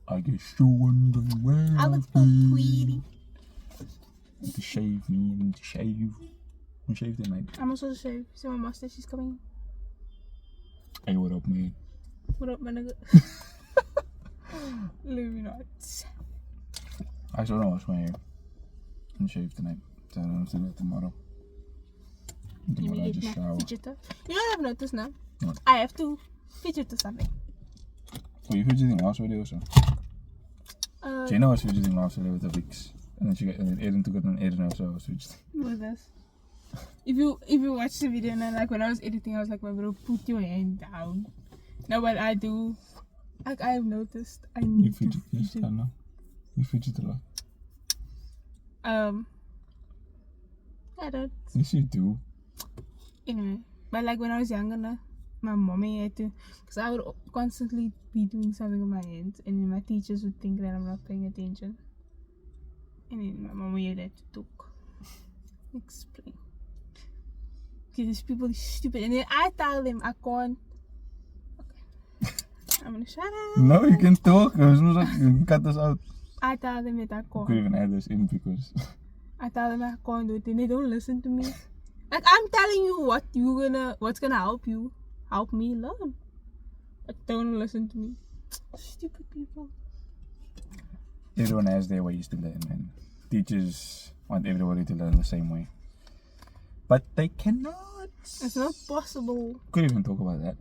I guess you're wondering where I look so pretty. to shave me and to shave. I'm shaved in mate. I'm also shaved. So my mustache is coming. Hey, what up, man? What up, my nigga? Illuminati. I still don't wash my hair. I'm shaved tonight. So I don't have to do it tomorrow. Tomorrow I just shower. Fidgeter. You know what I've noticed now? What? I have to fidget to something. Were you fidgeting last video or so? Jenna was fidgeting last video with the Vicks. And then Eden took it and Eden also was fidgeting. With this. If you watch the video and then, like when I was editing I was like, my bro, put your hand down. Now what I do, like I've noticed I need you fidget. Yes, I know. You fidget a lot. I don't. Yes, you do. Anyway, but like when I was younger, no, my mommy had to, because I would constantly be doing something with my hands, and then my teachers would think that I'm not paying attention, and then my mommy had to talk, explain. Okay, these people are stupid, and then I tell them I can't. Okay, I'm gonna shut up. No, you can talk. You can cut this out. I tell them that I can't. Could even add this in because I tell them I can't do it, and they don't listen to me. Like I'm telling you what's gonna help you, help me learn. But don't listen to me. Stupid people. everyone has their ways to learn, and teachers want everybody to learn the same way. But they cannot. It's not possible. Could even talk about that.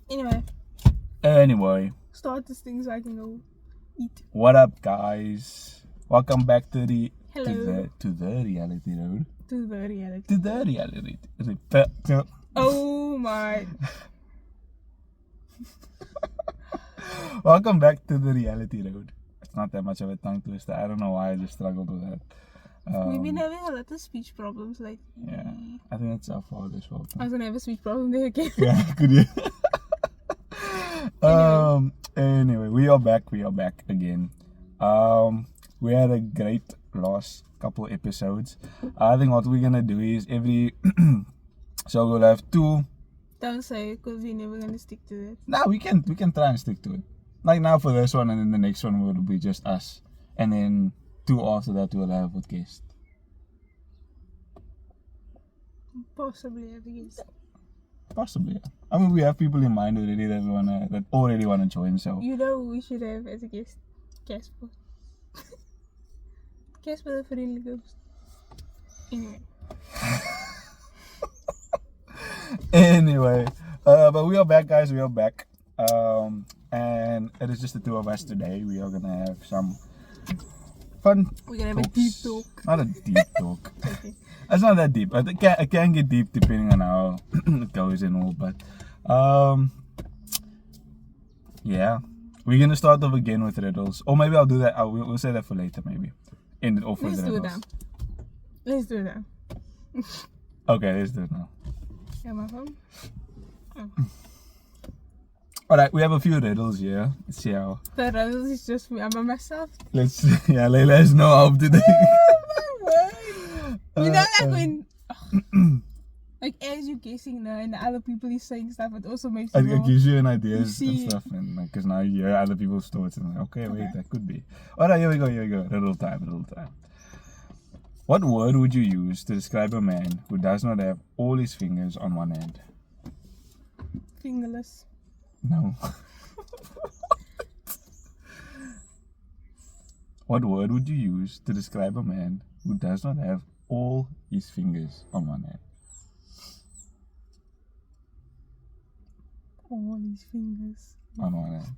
Anyway, Anyway, start this thing so I can go eat. what up, guys? Welcome back to the Hello. to the reality road. To the reality. To the reality. Oh my. Welcome back to the reality road. It's not that much of a tongue twister. I don't know why I just struggled with that. We've been having a lot of speech problems lately. Yeah, I think it's our father's fault. I was gonna have a speech problem there again. Yeah, could you? Anyway, we are back again. We had a great last couple episodes. I think what we're gonna do is so we'll have two. Don't say it, because we're never gonna stick to it. Now we can try and stick to it. Like now for this one, and then the next one will be just us, and then two after that we'll have with guests. Possibly, I guess. Possibly, yeah. I mean, we have people in mind already that already wanna join. So You know who we should have as a guest? Casper. Casper the friendly ghost. Anyway, but we are back, guys. We are back. And it is just the two of us today. We are gonna have some fun. We're gonna have a deep talk. Not a deep talk. Okay. It's not that deep. It can get deep depending on how it goes and all. But yeah, we're gonna start off again with riddles, or maybe I'll do that. We'll say that for later. Maybe end it off with riddles. Let's do it now. Okay, let's do it now. Yeah, my phone. Oh. Alright, we have a few riddles here. Let's see how. The riddles is just me. I'm by myself. Yeah, Layla has no help today. You know, like when, like as you're guessing now, and the other people is saying stuff, it also makes you It gives you an idea and see stuff, and like, cause now you hear other people's thoughts, and like, okay, wait, that could be. Alright, here we go. Riddle time. What word would you use to describe a man who does not have all his fingers on one hand? Fingerless. No. What word would you use to describe a man who does not have all his fingers on one hand? All his fingers. On one hand.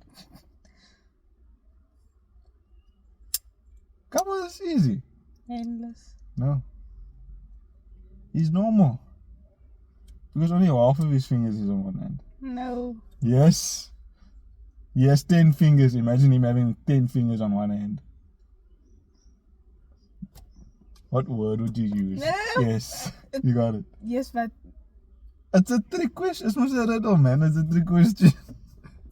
Come on, it's easy. Handless. No. He's normal. Because only half of his fingers is on one hand. No. Yes. He has 10 fingers. Imagine him having 10 fingers on one hand. What word would you use? No. Yes. You got it. Yes, but It's a trick question. It's not a riddle, man. It's a trick question.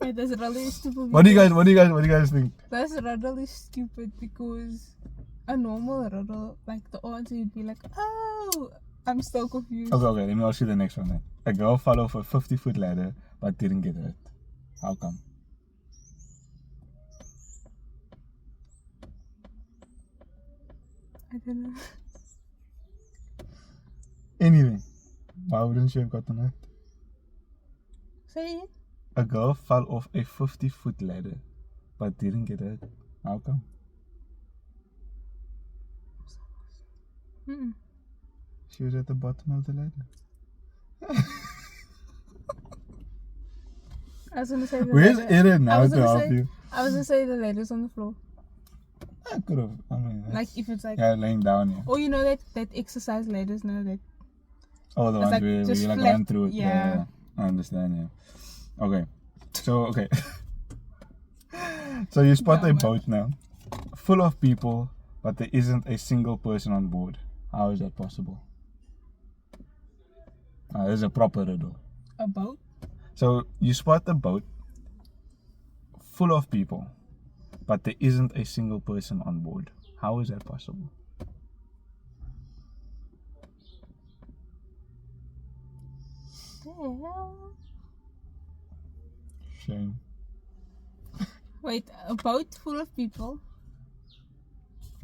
this riddle is stupid. What do you guys think? This riddle is stupid because a normal riddle, like the answer, you'd be like, oh, I'm still confused. Okay, let me ask you the next one then. A girl fell off a 50-foot ladder but didn't get hurt. How come? I don't know. Anything. Why wouldn't she have gotten hurt? Say it. A girl fell off a 50-foot ladder, but didn't get hurt. How come? Mm-mm. She was at the bottom of the ladder. I was gonna say the Where's ladder. Erin now to help you? I was gonna say the ladder's on the floor. I could have. I mean, Like if it's like, yeah, laying down. Yeah. oh, you know that exercise ladders, no, that. Oh, the It's ones like where just you like flat, run through it. yeah. I understand. Yeah. Okay. So okay. So you spot a boat now, full of people, but there isn't a single person on board. How is that possible? This is a proper riddle. A boat? So you spot a boat full of people, but there isn't a single person on board. How is that possible? The hell? Shame. Wait, a boat full of people,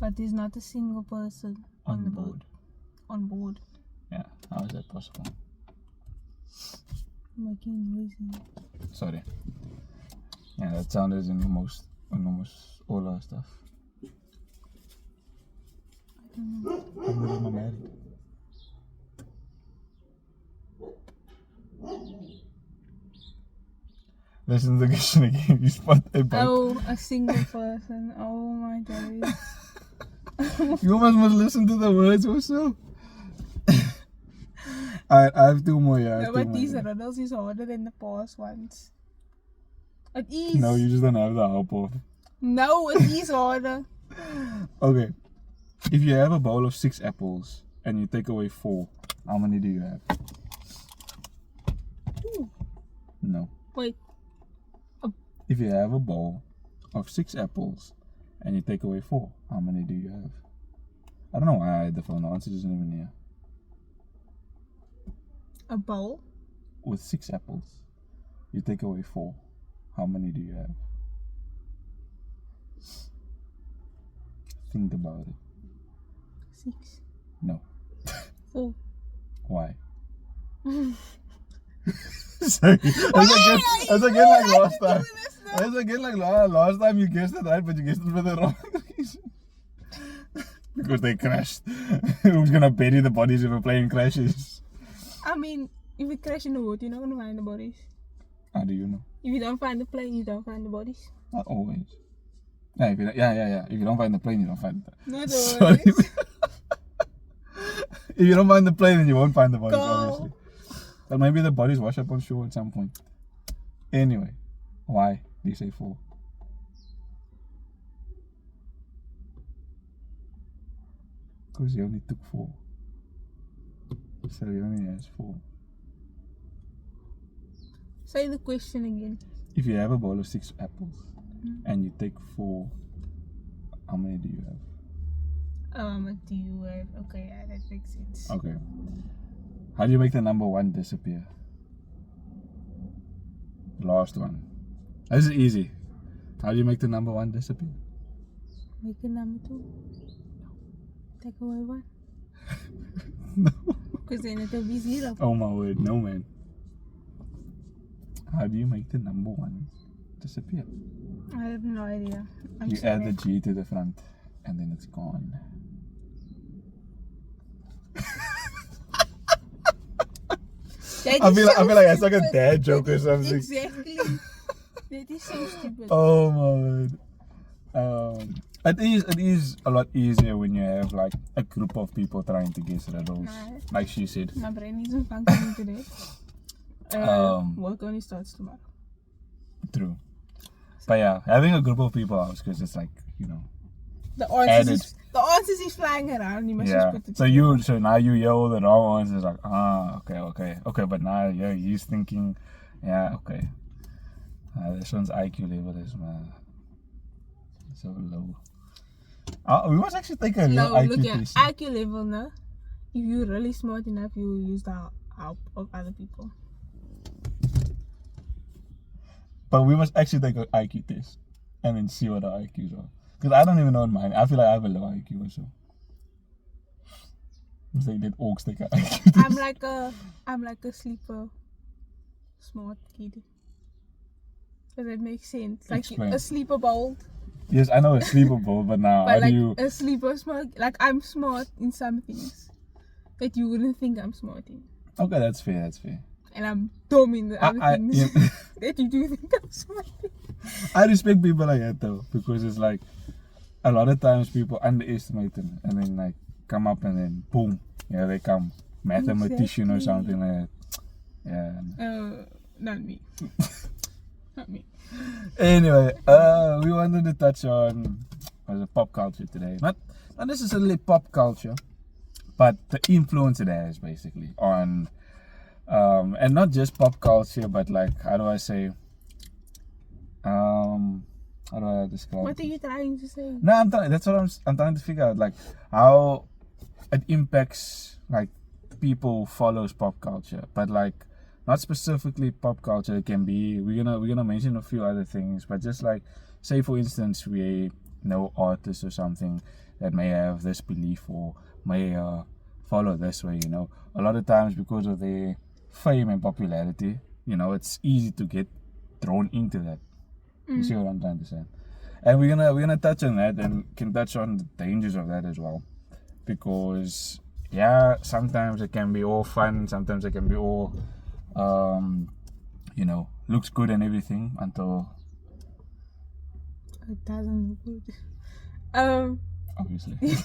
but there's not a single person on the boat. On board. Yeah, how is that possible? Making noise. Sorry. Yeah, that sounded in almost all our stuff. I don't know. I'm really married. Listen to the question again. You spot a boat. Oh, a single person. Oh my god. You almost must listen to the words also. I have two more, yeah. No, but these riddles is harder than the past ones. It is. No, you just don't have the help of. No, it is harder. Okay. If you have a bowl of 6 apples and you take away 4, how many do you have? 2. No. Wait. If you have a bowl of 6 apples and you take away 4, how many do you have? I don't know why I had the phone. The answer isn't even here. A bowl? With 6 apples, you take away 4. How many do you have? Think about it. 6. No. 4. Why? Sorry. That's again like last time. That's again like last time you guessed it right, but you guessed it for the wrong reason. Because they crashed. Who's gonna bury the bodies if a plane crashes? I mean, if you crash in the water, you're not gonna find the bodies. How do you know? If you don't find the plane, you don't find the bodies. Not always. Yeah, if you don't find the plane, you don't find the... Not Sorry. always. If you don't find the plane, then you won't find the bodies, Go. obviously. But maybe the bodies wash up on shore at some point. Anyway, why do you say 4? Because he only took 4. So he only has 4. Say the question again. If you have a bowl of 6 apples and you take 4, how many do you have? Do you have... Okay, yeah, that makes sense. Okay. How do you make the number 1 disappear? Last one. This is easy. How do you make the number 1 disappear? Make a number 2. Take away 1. No. Because then it'll be 0. Oh my word, no man. How do you make the number 1 disappear? I have no idea. I'm You sorry. add the G to the front and then it's gone. I feel like that's like a dad joke or something. Exactly. That is so stupid. Oh my word. It is a lot easier when you have like a group of people trying to guess riddles. Nah. Like she said. My brain isn't functioning today. Work only starts tomorrow. True. But yeah, having a group of people out because it's like, you know. The Added. answers is flying around. You must just Yeah. put it So now you hear all the wrong answers like, okay. But now yeah, he's thinking, yeah, okay. This one's IQ level is so low. We must actually take a real No, IQ look at test. IQ level, no? If you're really smart enough, you will use the help of other people. But we must actually take an IQ test and then see what our IQs are. Because I don't even know mine. I feel like I have a low IQ or so. Say that oaks take a I'm like a sleeper smart kid. Does that make sense? Like Explain. a sleeper bold, Yes, I know it's sleepable, but now but how like do you? a sleeper smart. Like I'm smart in some things that you wouldn't think I'm smart in, Okay, that's fair. That's fair. and I'm dumb in the other things Yeah. that you do think I'm smart in. I respect people like that though, because it's like a lot of times people underestimate them and then like come up and then boom, yeah, they come mathematician or Exactly. something like that. Yeah. Not me. Not me. Anyway, we wanted to touch on pop culture today. Not necessarily pop culture, but the influence it has basically on, and not just pop culture, but like how do I say, how do I describe? What are you trying to say? No, that's what I'm trying to figure out, like how it impacts like people who follows pop culture, but like not specifically pop culture. It can be we're gonna mention a few other things, but just like say for instance we know artists or something that may have this belief or may follow this way. You know, a lot of times because of their fame and popularity, you know, it's easy to get thrown into that. You see what I'm trying to say? And we're gonna touch on that and can touch on the dangers of that as well, because yeah, sometimes it can be all fun, sometimes it can be all you know, looks good and everything until It doesn't look good. obviously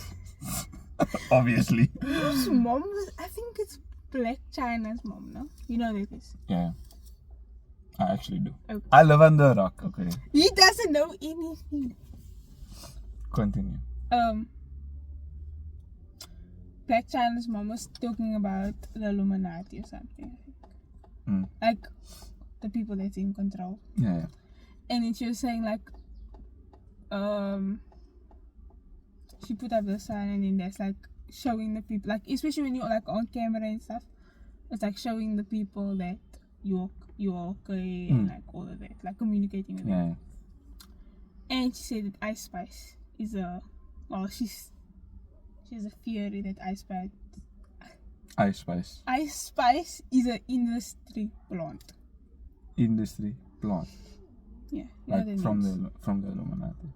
obviously Whose mom was? I think it's Black China's mom. No, you know that is. yeah, I actually do. Okay. I live under a rock. Okay, He doesn't know anything. continue. Black China's mom was talking about the Illuminati or something. I think. Like the people that's in control. Yeah. And then she was saying like, she put up the sign and then there's like showing the people, like especially when you're like on camera and stuff, it's like showing the people that you're okay and like all of that, like communicating with them. And she said that Ice Spice is she's a theory that Ice Spice is an industry plant. Industry plant. Yeah. Like from the Illuminati.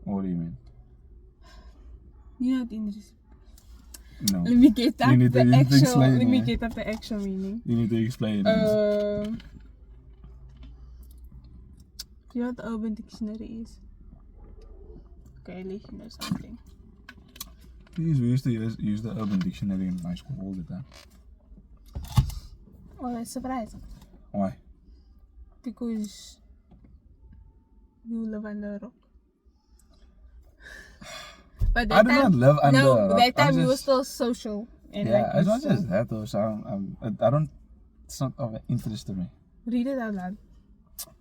What do you mean? You know the industry. No. Let me get up You need to explain, Let me yeah. get up the actual meaning. You need to explain. Do you know what the Urban Dictionary is? Okay, at least you know something. Please, we used to use the Urban Dictionary in my school all the time. Oh, that's surprising. Why? Because you live under a rock. But that I do not live under a rock. that time I'm you were just- still social. And Yeah, like, it's you not still- just that though. So I don't. It's not of interest to me. Read it out loud.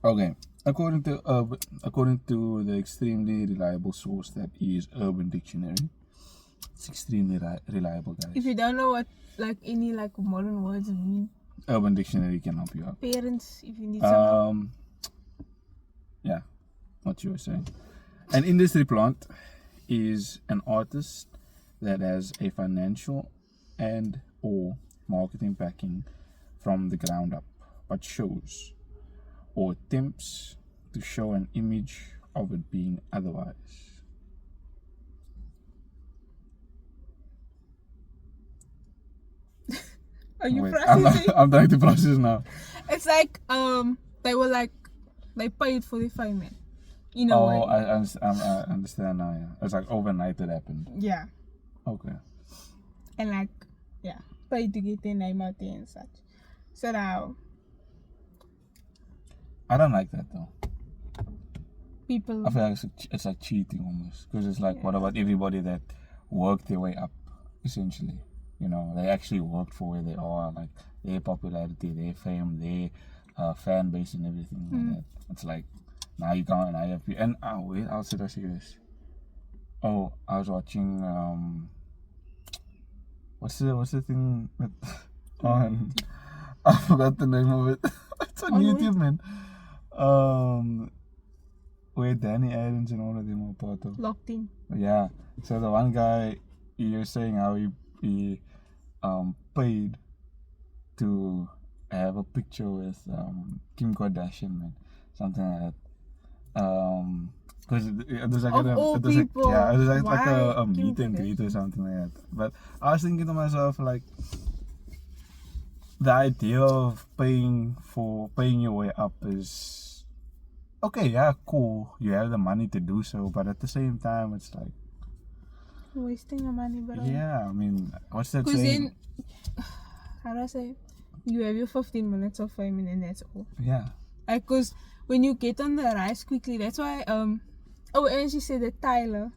Okay, according to the extremely reliable source that is Urban Dictionary, it's extremely reliable, guys. If you don't know what like any like modern words mean, Urban Dictionary can help you out. parents, if you need some Yeah, what you were saying. An industry plant is an artist that has a financial and or marketing backing from the ground up, but shows or attempts to show an image of it being otherwise. Are you Wait, processing? I'm trying to process now. It's like they paid for the fame, man. You know Oh, what? I understand now. Yeah, it's like overnight it happened. Yeah. Okay. And like, yeah, paid to get their name out there and such. So now I don't like that though. people, I feel like it's like cheating almost, because it's like, what about everybody that worked their way up, essentially? You know, they actually worked for where they are, like their popularity, their fame, their fan base and everything like that. It's like, now you can't, now you have to, and wait, how should I say this? Oh, I was watching, what's the thing that, on, I forgot the name of it. It's on YouTube, man. Where Danny Adams and all of them are part of. locked in. Yeah. So the one guy, he was saying how be paid to have a picture with Kim Kardashian, man, something like that. Because it was like Of all people, it was like why a Kim meet and greet or Kardashian? something like that. But I was thinking to myself, like, the idea of paying your way up is okay, yeah, cool. You have the money to do so, but at the same time, it's like, Wasting your money, bro. yeah, I mean, what's that Because saying? then, how do I say? You have your 15 minutes of fame and then that's all. Yeah, Like, because when you get on the rise quickly, that's why, and she said that Tyler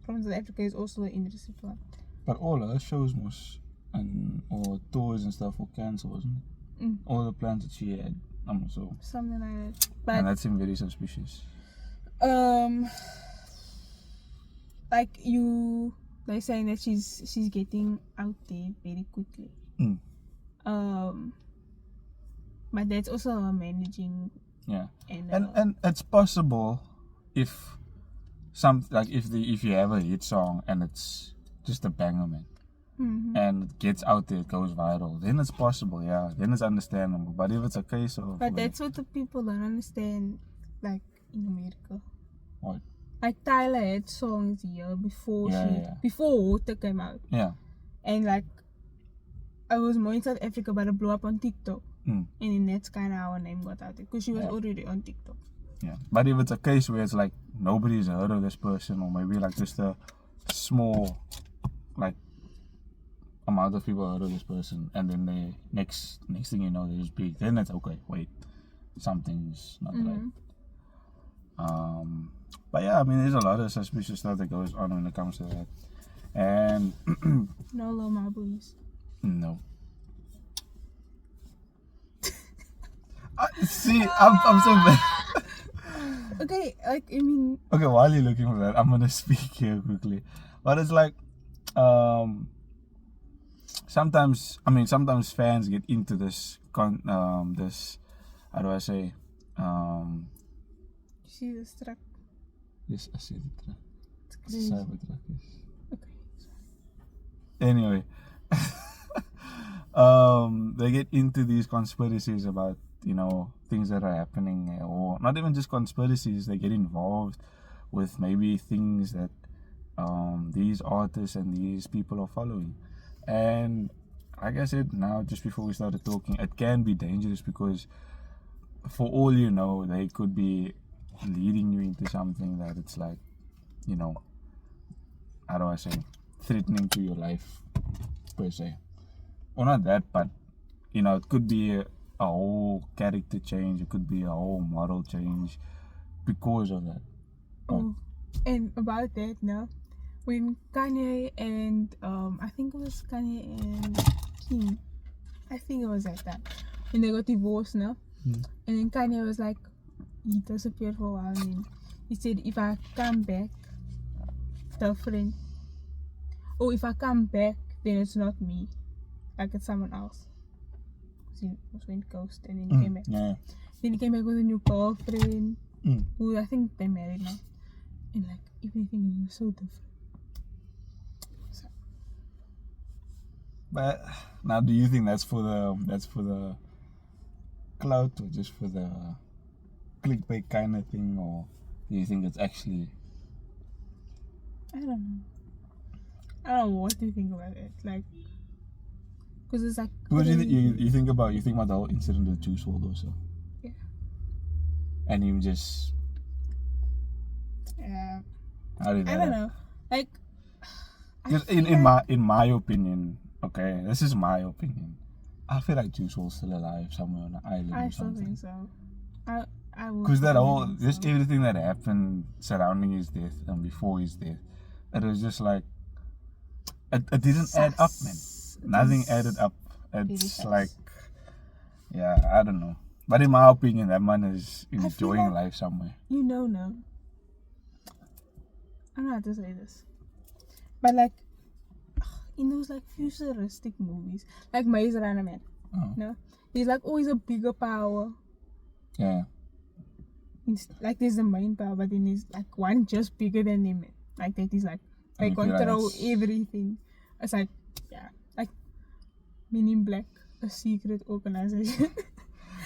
from South Africa is also an interesting one. but all her shows or tours and stuff were cancelled, wasn't it? All the plans that she had, so. Something like that. And But, that seemed very suspicious. like they're saying that she's getting out there very quickly. But that's also her managing. Yeah, And and it's possible if if you have a hit song and it's just a banger, man, and it gets out there, it goes viral, then it's possible, yeah, then it's understandable. But if it's a case of But that's what the people don't understand, like in America. What? Like Tyler had songs here before Yeah. before Water came out. Yeah. And like I was more in South Africa, but it blew up on TikTok. Mm. And then that's kind of how her name got out there, because she was Yeah. already on TikTok. Yeah. But if it's a case where it's like nobody's heard of this person, or maybe like just a small like amount of people heard of this person, and then they next thing you know they're just big, then it's okay, wait, something's not right. But yeah, I mean, there's a lot of suspicious stuff that goes on when it comes to that. And No low marbles. no. See, I'm so bad. Okay, like I mean, Okay, while you're looking for that, I'm gonna speak here quickly. But it's like, sometimes fans get into this this, how do I say, she was struck. yes, I said it. It's crazy. Cybertruck, yes. Okay. Anyway, they get into these conspiracies about, things that are happening, or not even just conspiracies. They get involved with maybe things that these artists and these people are following. And like I said now, just before we started talking, it can be dangerous, because for all you know, they could be leading you into something that it's like, how do I say, threatening to your life per se. Or not that, but it could be a whole character change, it could be a whole moral change because of that. Oh, and about that now, when Kanye and I think it was Kanye and Kim, I think it was like that, when they got divorced now, and then Kanye was like, he disappeared for a while, and then he said, if I come back, different, or if I come back, then it's not me, like it's someone else. He was went ghost, and then he came back. Yeah. Then he came back with a new girlfriend, who I think they're married now, and like everything was so different. So, But now, do you think that's for the clout, or just for the clickbait kind of thing, or do you think it's actually? I don't know. I don't know what do you think about it, like, because it's like. Because you think about the whole incident with Juice WRLD also. Yeah. And him just. Yeah. How did that I don't happen? know. Like. Because I feel like- in my opinion, okay, this is my opinion. I feel like Juice WRLD's still alive somewhere on an island I or still something. think so. I will. Because that whole, think just so. everything that happened surrounding his death and before his death, it was just like, it didn't add up, man. Nothing added up. It's sus. like, yeah, I don't know. But in my opinion, that man is feel enjoying like- life somewhere. No. I don't know how to say this. But like, in those like futuristic movies, like Maze Runner, man. Oh. No? He's like always a bigger power. Yeah. It's like there's the main power, but then there's like one just bigger than him. Like that is like, they And you feel like control it's- everything. It's like, yeah. Men in Black, a secret organization.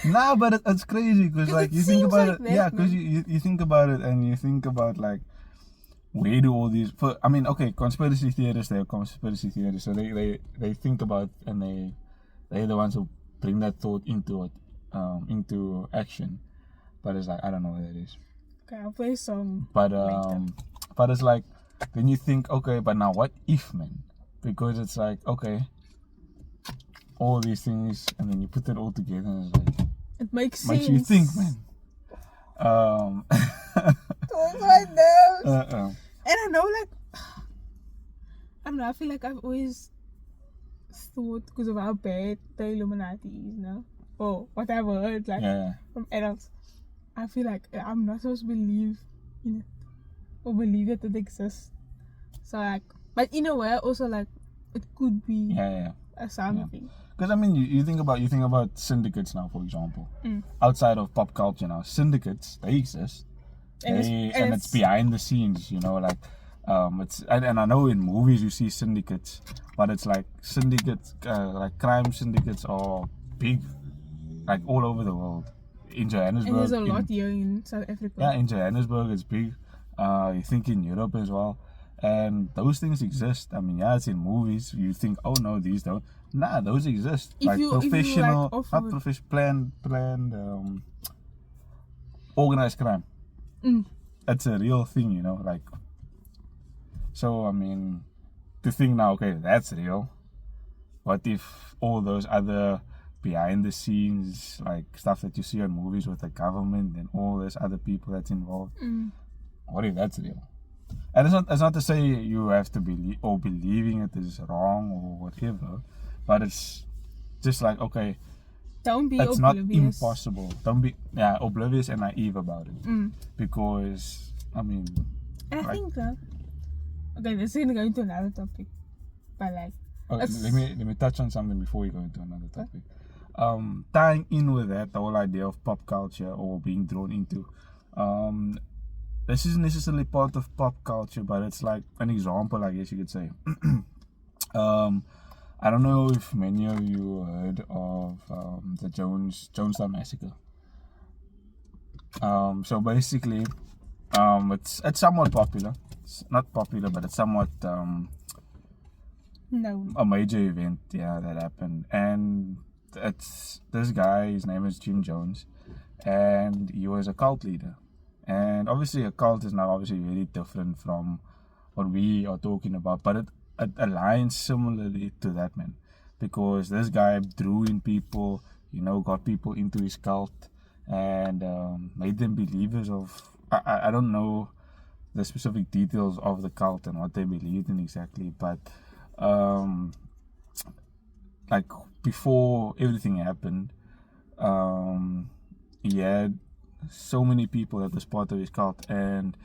Nah, but it's crazy because 'Cause like it you think seems about like it, that, yeah, because man. you think about it and you think about like where do all these? I mean, okay, conspiracy theorists, they're conspiracy theorists, so they think about and they're the ones who bring that thought into it, into action. But it's like I don't know what that is. Okay, I'll play a song But later. but it's like then you think, okay, but now what if, man? Because it's like okay, all these things, and then you put it all together, and it's like It makes sense. makes you think, man. Towards my nerves. uh, And I know, like, I don't know, I feel like I've always thought because of how bad the Illuminati is now, or what I've heard, like, yeah, from adults. I feel like I'm not supposed to believe in it or believe that it exists. So, like, but in a way, also, like, it could be yeah. a something. Because I mean, you think about syndicates now, for example, Mm. outside of pop culture now, syndicates they exist, And it's behind the scenes, you know, like it's and I know in movies you see syndicates, but it's like syndicates, like crime syndicates are big, like all over the world. In Johannesburg, and there's a lot here in South Africa. yeah, in Johannesburg it's big. You think in Europe as well, and those things exist. I mean, yeah, it's in movies. You think, oh no, these don't. Nah, those exist. If Like you, like, professional, offer not professional, planned, organized crime. It's a real thing, you know. Like, so I mean, to think now, okay, that's real. What if all those other behind the scenes, like stuff that you see on movies with the government and all those other people that's involved? What if that's real? And it's not to say you have to believe or believing it is wrong or whatever, but it's just like okay, Don't be it's oblivious. not impossible. Don't be oblivious and naive about it, because I mean, And I like, think that okay, this is gonna go into another topic, but like let me touch on something before we go into another topic. Tying in with that, the whole idea of pop culture or being drawn into, this isn't necessarily part of pop culture, but it's like an example, I guess you could say. I don't know if many of you heard of the Jonestown massacre. So basically, it's somewhat popular. It's not popular, but it's somewhat no. a major event, yeah, that happened. And it's this guy. His name is Jim Jones, and he was a cult leader. And obviously, a cult is now obviously very different from what we are talking about, but it aligns similarly to that, man, because this guy drew in people, you know, got people into his cult and made them believers of. I don't know the specific details of the cult and what they believed in exactly, but like before everything happened, he had so many people that was part of his cult and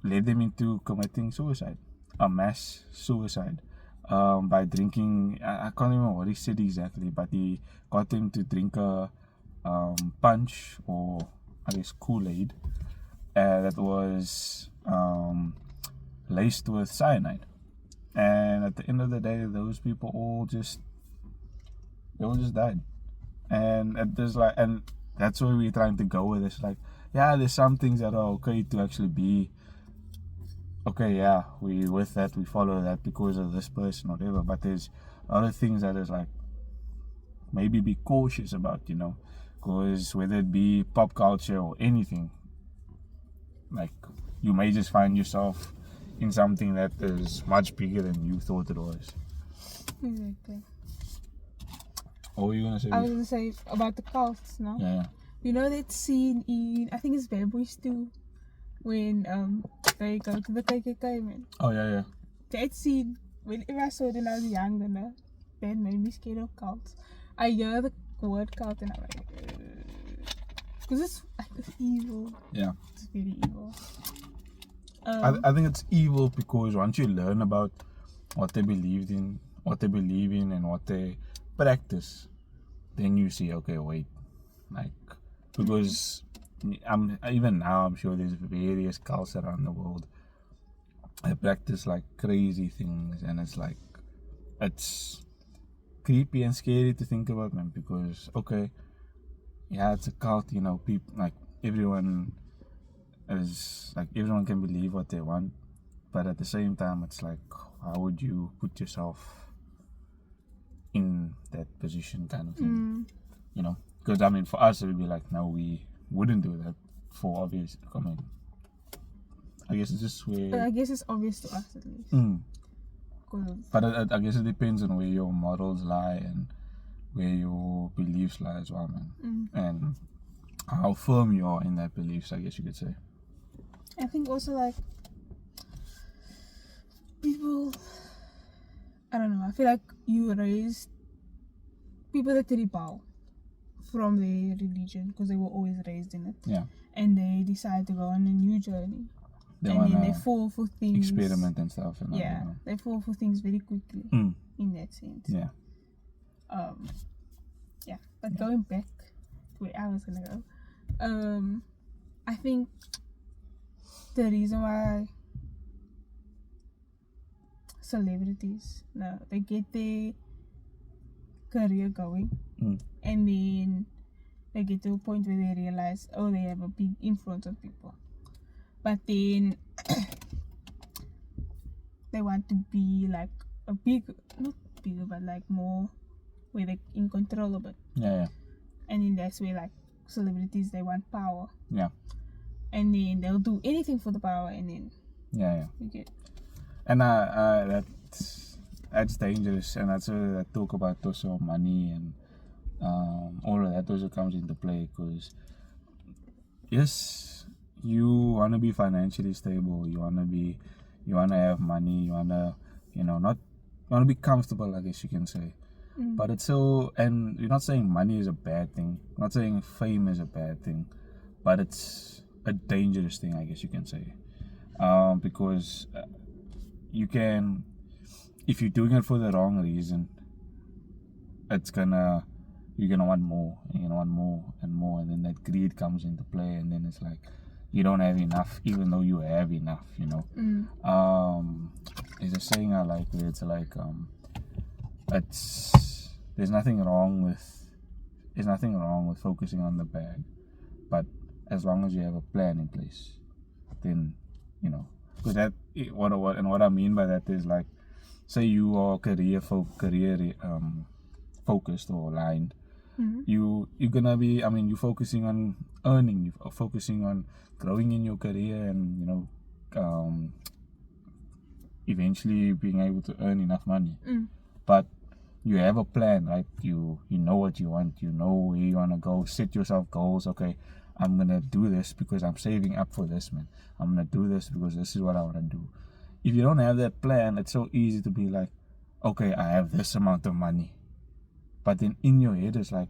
led them into committing suicide, a mass suicide, by drinking. I can't remember what he said exactly, but he got them to drink a punch, or I guess Kool-Aid, that was laced with cyanide. And at the end of the day, those people all just died. And there's like, and that's where we're trying to go with this. Like, yeah, there's some things that are okay to actually be okay. Yeah, we with that, we follow that because of this person or whatever. But there's other things that is like maybe be cautious about, you know, because whether it be pop culture or anything, like you may just find yourself in something that is much bigger than you thought it was. Exactly. What were you gonna say? I was gonna say about the cults, no? Yeah. You know that scene in, I think it's Bad Boys 2, when they go to the KKK, man. Oh yeah. That scene, whenever I saw it when I was younger, no, that made me scared of cults. I hear the word cult and I'm like, because it's evil. Yeah. It's very evil. I think it's evil because once you learn about what they believe in, and what they practice, then you see, okay, wait, like, because even now I'm sure there's various cults around the world that practice like crazy things, and it's like, it's creepy and scary to think about, man, because okay, yeah, it's a cult, you know, people like everyone everyone can believe what they want, but at the same time it's like, how would you put yourself in that position, kind of thing, you know? Because I mean, for us it would be like, no, we wouldn't do that for obvious. I mean, I guess it's just where I guess it's obvious to us at least. 'Cause but I guess it depends on where your morals lie and where your beliefs lie as well, man, and how firm you are in that beliefs, I guess you could say. I think also like people, I don't know, I feel like you raised people that rebel from their religion because they were always raised in it. Yeah. And they decide to go on a new journey. They and then they wanna fall for things. experiment and stuff, and Yeah, they fall for things very quickly in that sense. Yeah. Yeah, but going back to where I was gonna go, I think the reason why celebrities, they get their career going, and then they get to a point where they realize, oh, they have a big influence on people, but then they want to be like a big, not bigger, but like more where they're in control of it. Yeah. And then that's where like celebrities, they want power. Yeah. And then they'll do anything for the power, and then Yeah. you get. And that's dangerous, and that's where I talk about also money and all of that also comes into play, because yes, you want to be financially stable, you want to have money, you want to, you want to be comfortable, I guess you can say. But it's so, and you're not saying money is a bad thing, you're not saying fame is a bad thing, but it's a dangerous thing, I guess you can say, because you can, if you're doing it for the wrong reason, you're gonna want more, and you're gonna want more and more, and then that greed comes into play, and then it's like you don't have enough, even though you have enough, There's a saying I like where it's like, there's nothing wrong with focusing on the bag, but as long as you have a plan in place, then because that what I mean by that is, like, say you are career focused or aligned, you're gonna be, you're focusing on earning, you're focusing on growing in your career, and eventually being able to earn enough money. But you have a plan, right? You know what you want, you know where you want to go, set yourself goals. Okay, I'm gonna do this because I'm saving up for this, man. I'm gonna do this because this is what I want to do. If you don't have that plan, it's so easy to be like, okay, I have this amount of money, but then in your head it's like,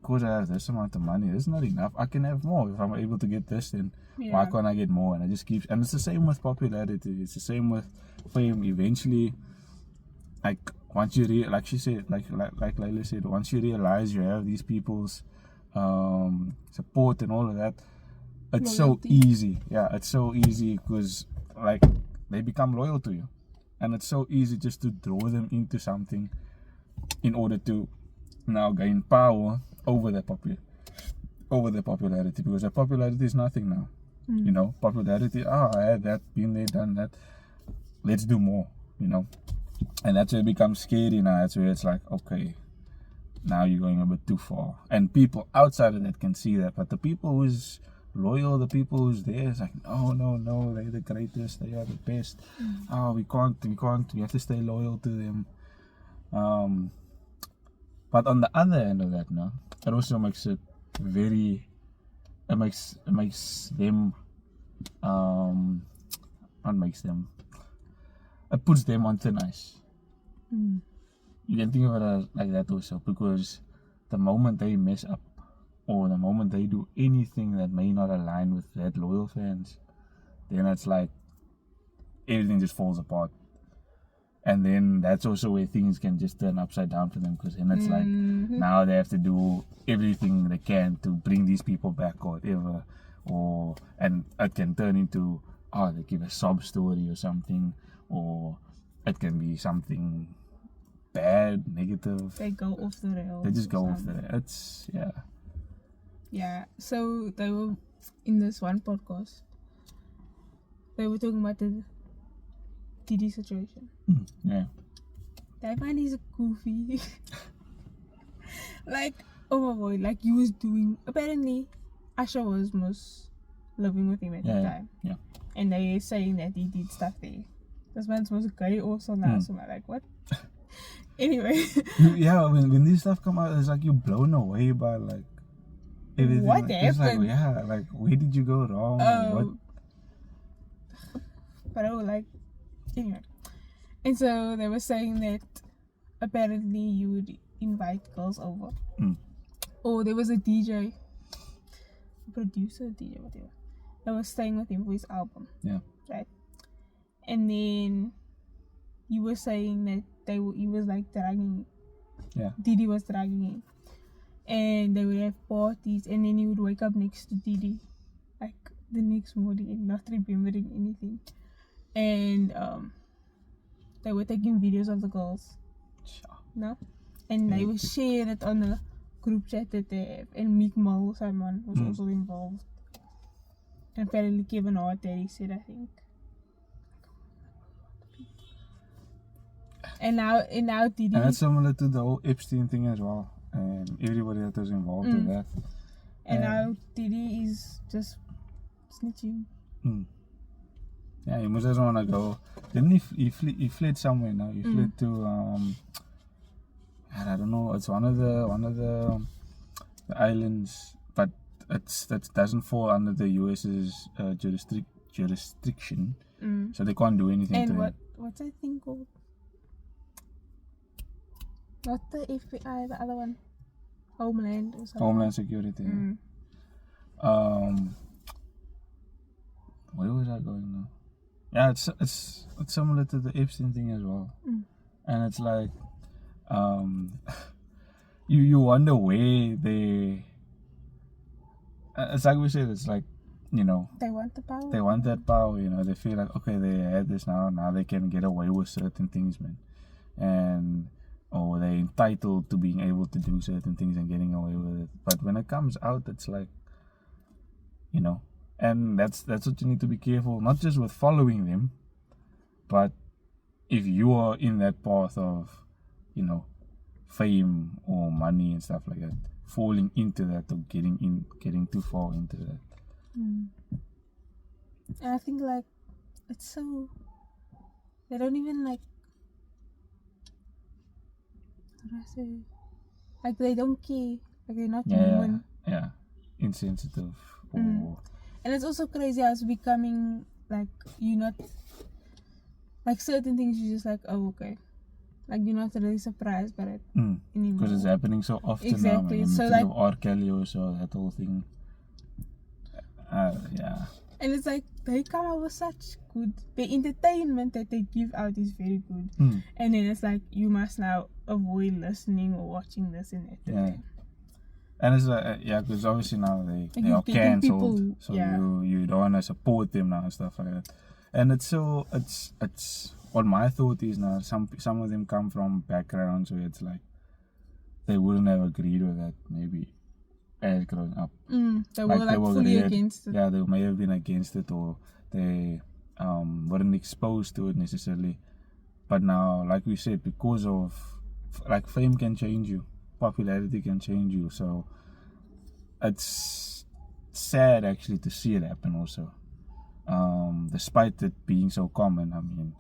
because I have this amount of money, it's not enough. I can have more. If I'm able to get this, then why can't I get more? And I just keep, and it's the same with popularity, it's the same with fame. Eventually, like, once you like she said, like Layla said, once you realize you have these people's support and all of that, it's Loyalty. so easy. Yeah, it's so easy, because like they become loyal to you, and it's so easy just to draw them into something in order to now gain power over the popularity, because the popularity is nothing now. Popularity, I had that, been there, done that, let's do more, and that's where it becomes scary now. That's where it's like, okay, now you're going a bit too far, and people outside of that can see that, but the people who's loyal, the people who's there, it's like, no, they're the greatest, they are the best. We can't, we have to stay loyal to them. But on the other end of that, it also makes it very, it makes them, it puts them on thin ice. You can think of it like that also, because the moment they mess up, or the moment they do anything that may not align with that loyal fans, then it's like everything just falls apart. And then that's also where things can just turn upside down for them, because then it's like, now they have to do everything they can to bring these people back or whatever, and it can turn into, they give a sob story or something, or it can be something bad, negative. They go off the rails. They just go or off something. there. It's Yeah. So they were in this one podcast. They were talking about the Diddy situation. Yeah. That man is goofy. Like, oh my boy, like he was doing. Apparently, Asha was most living with him at the time. Yeah. And they saying that he did stuff there. This man's was gay also now. So I'm like, what? Anyway. When this stuff come out, it's like you're blown away by like everything. What like, it's happened? like, like where did you go wrong? What? But like, anyway. And so they were saying that apparently you would invite girls over. Or there was a DJ, producer, DJ, whatever, that was staying with him for his album. Yeah. Right? And then you were saying that he was like dragging. Yeah. Diddy was dragging him. And they would have parties, and then he would wake up next to Diddy like the next morning and not remembering anything. And they were taking videos of the girls. No? And they would share it on the group chat that they have. And Meek Mill, Simon, was also involved. And apparently Kevin Hart, he said, I think. And now Diddy. And that's similar to the whole Epstein thing as well. And everybody that was involved with that. And now Diddy is just snitching. Yeah, he must just want to go. Then he fled somewhere now. He fled to I don't know. It's one of the islands, but that doesn't fall under the US's jurisdiction. So they can't do anything and to him. What's that thing called? Not the FBI, the other one. Homeland or something. Homeland Security. Where was I going now? Yeah, it's similar to the Epstein thing as well. And it's like you wonder where they. It's like we said. It's like, you know, they want the power. They want that power. You know, they feel like, okay, they had this now. Now they can get away with certain things, man. And or they're entitled to being able to do certain things and getting away with it. But when it comes out, it's like, you know, and that's what you need to be careful, not just with following them, but if you are in that path of, you know, fame or money and stuff like that, falling into that or getting too far into that. And I think like it's so, they don't even like, how do I say, like they don't care, like they're not human. Yeah, insensitive. Or and it's also crazy how it's becoming like, you're not, like certain things you're just like, oh okay, like you're not really surprised by it anymore. Because it's happening so often exactly. now, man. So Think like of R. Kelly also, that whole thing. Yeah. And it's like they come out with such good, the entertainment that they give out is very good. And then it's like you must now avoid listening or watching this and that. Yeah. And it's like, because obviously now they are cancelled, people, so you don't want to support them now and stuff like that. And it's what my thought is now. Some of them come from backgrounds where it's like they wouldn't have agreed with that maybe as growing up. They were fully against it. Yeah, they may have been against it, or they weren't exposed to it necessarily. But now, like we said, because of like fame can change you, popularity can change you. So it's sad actually to see it happen also. Despite it being so common, I mean,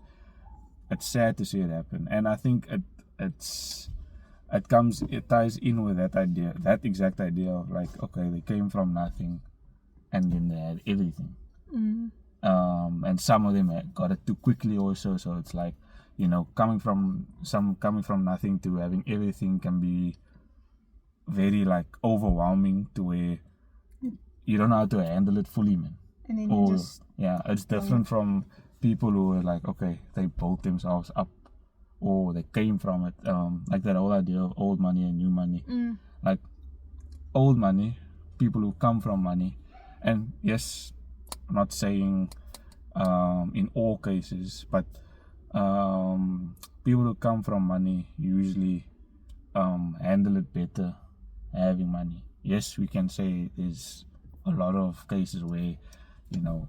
it's sad to see it happen. And I think it ties in with that exact idea of like, okay, they came from nothing and then they had everything. And some of them got it too quickly also. So it's like, you know, coming from nothing to having everything can be very like overwhelming to where you don't know how to handle it fully, man. And then it's different from people who are like, okay, they built themselves up, or they came from it, like that whole idea of old money and new money. Like old money, people who come from money, and yes, I'm not saying in all cases, but people who come from money usually handle it better having money. Yes, we can say there's a lot of cases where, you know,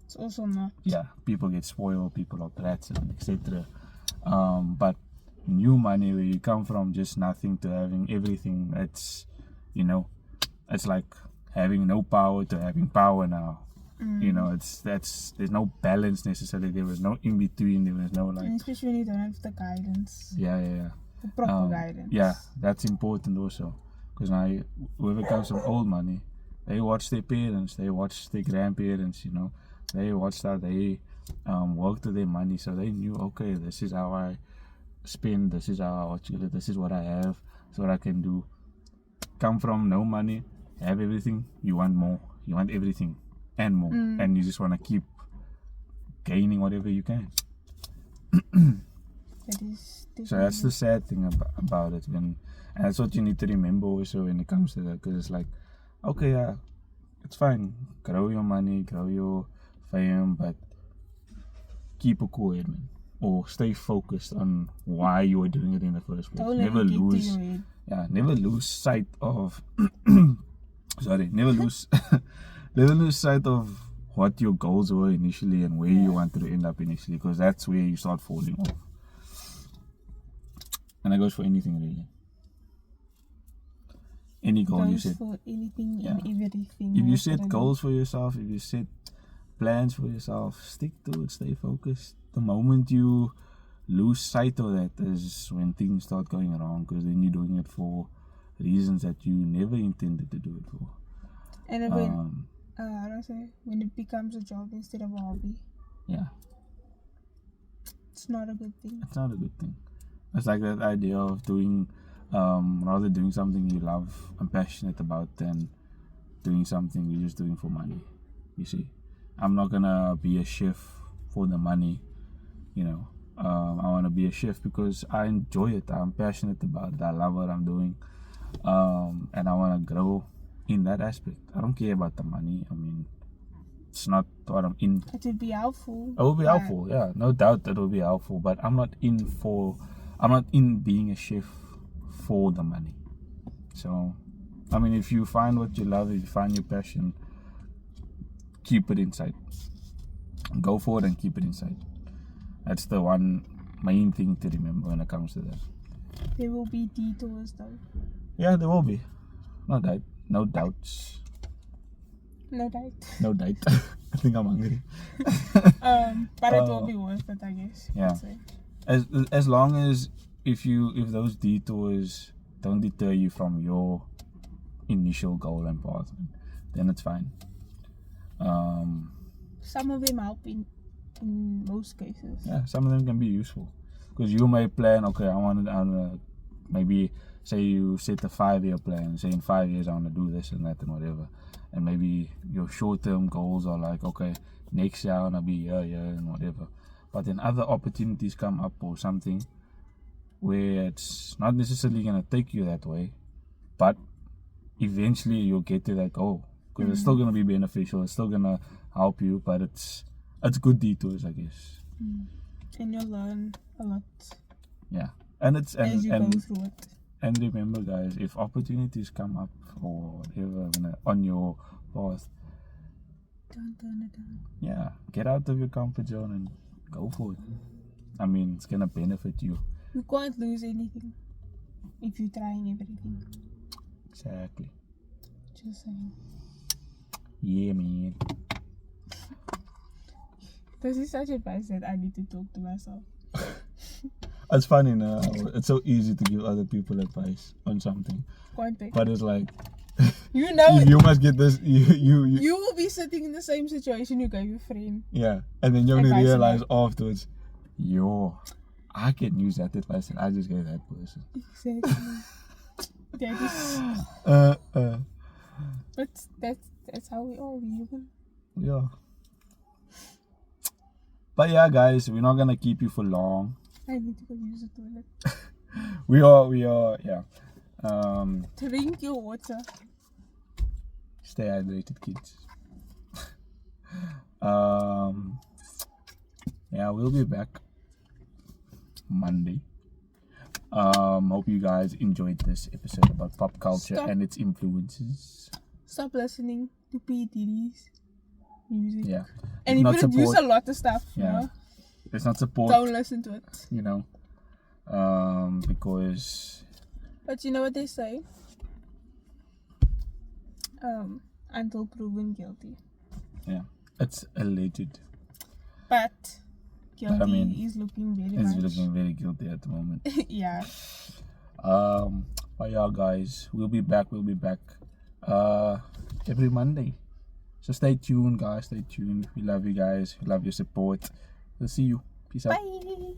It's also not. yeah, people get spoiled, people are brats, and etc. But new money, where you come from just nothing to having everything, it's, you know, it's like having no power to having power now. You know, there's no balance necessarily. There was no in between. There was no like. And especially when you don't have the guidance, Yeah. the proper guidance. Yeah, that's important also. Because now, whoever comes from old money, they watch their parents, they watch their grandparents, you know, they watched how they worked with their money, so they knew, okay, this is how I spend, this is how I watch it, this is what I have, this is what I can do. Come from no money, have everything, you want more, you want everything and more, and you just want to keep gaining whatever you can. That is So that's the sad thing about it, and that's what you need to remember also when it comes to that, because it's like, okay, yeah, it's fine, grow your money, grow your fame, but keep a cool head, man, or stay focused on why you were doing it in the first place. Don't let Never it get to lose, your head. never lose sight of. Sorry, never lose, never lose sight of what your goals were initially and where you wanted to end up initially, because that's where you start falling off. And that goes for anything really. Any goal you Goes set. for anything Yeah. and everything. If you that's set what I goals for yourself, if you set plans for yourself, stick to it, stay focused. The moment you lose sight of that is when things start going wrong, because then you're doing it for reasons that you never intended to do it for. do. And then when, how do I say, when it becomes a job instead of a hobby, Yeah, it's not a good thing. it's not a good thing. It's like that idea of doing, rather doing something you love and passionate about than doing something you're just doing for money. You see, I'm not gonna be a chef for the money, you know. I want to be a chef because I enjoy it, I'm passionate about it, I love what I'm doing, and I want to grow in that aspect. I don't care about the money. I mean, it's not what I'm in. It would be helpful. It will be but helpful, yeah, no doubt it will be helpful, but I'm not in being a chef for the money. So, I mean, if you find what you love, if you find your passion, keep it inside. Go for it and keep it inside. That's the one main thing to remember when it comes to that. There will be detours though. Yeah, there will be. No doubt. No doubts. No doubt. No doubt. I think I'm hungry. But it will be worth it, I guess. you Yeah. could say. As long as if those detours don't deter you from your initial goal and path, then it's fine. Some of them help in most cases. Yeah, some of them can be useful, because you may plan, okay, I want to maybe say you set a 5-year plan, say in 5 years I want to do this and that and whatever, and maybe your short-term goals are like, okay, next year I want to be here and whatever, but then other opportunities come up or something where it's not necessarily going to take you that way, but eventually you'll get to that goal, because it's still going to be beneficial, it's still going to help you, but it's good detours, I guess. And you'll learn a lot Yeah, and it's as you go through it. and remember, guys, if opportunities come up or whatever on your path, Don't turn it down. yeah, get out of your comfort zone and go for it. I mean, it's gonna benefit you. You can't lose anything if you're trying everything. Exactly. Just saying. Yeah, man. This is such advice that I need to talk to myself. It's funny now. It's so easy to give other people advice on something, Context. but it's like You know it. you must get this. You You will be sitting in the same situation you gave your friend. yeah, and then you only Advice realize afterwards, yo, I can use that advice and I just gave that person. Exactly. That is. But that's how we are, we human. Yeah. But yeah, guys, we're not gonna keep you for long. I need to go use the toilet. We are, yeah. Drink your water. Stay hydrated, kids. Yeah, we'll be back. Monday. Hope you guys enjoyed this episode about pop culture Stop. and its influences. Stop listening to PTD's music. Yeah. And If he not produced support- a lot of stuff. Yeah. You know? Let's not support, Don't listen to it. you know, because But you know what they say? Until proven guilty. yeah, it's alleged. But guilty I mean, is looking very It's much. looking very guilty at the moment. Yeah. But yeah, guys, we'll be back every Monday. So stay tuned, guys. Stay tuned. We love you guys. We love your support. We'll see you. Peace out. Bye.